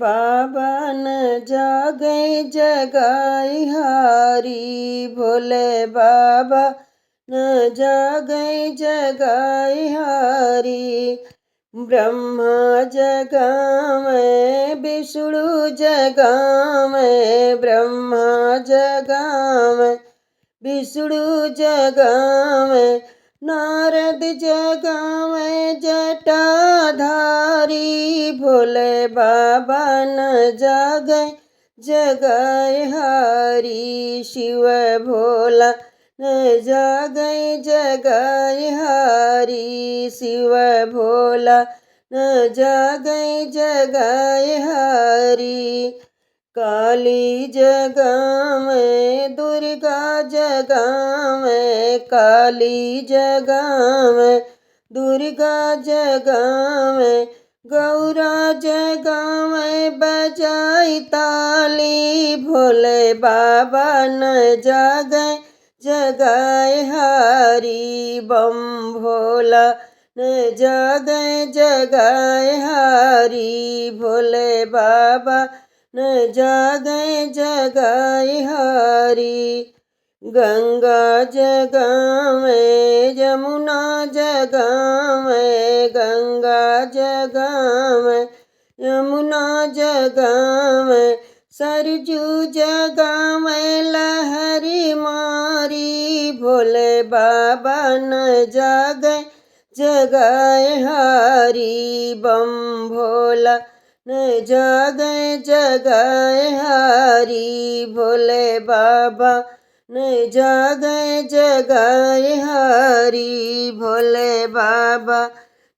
बाबा न जागे जगाई हारी, भोले बाबा न जागे जगाई हारी। ब्रह्मा जगावे विष्णु जगावे, ब्रह्मा जगावे विष्णु जगावे, नारद जगावे जटाधारी, भोले बाबा न जागे जगाए हारी। शिव भोला न जागे जगाए हारी, शिव भोला न जागे जगाए हारी। काली जगावे दुर्गा जगावे, काली जगावे दुर्गा जगावे, गौरा जगावे बजाई ताली, भोले बाबा न जागे जगाए हारी। बम भोला न जागे जगाए हारी, भोले बाबा न जागे जगाए हारी। गंगा जगावे यमुना जगावे, गंगा जगावे यमुना जगावे, सरजू जगावे लहरी मारी, भोले बाबा न जागे जगाए हारी। बम भोला न जागे जगाए हारी, भोले बाबा न जागे जगाए हारी, भोले बाबा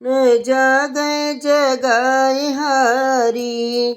न जागे जगाए हारी।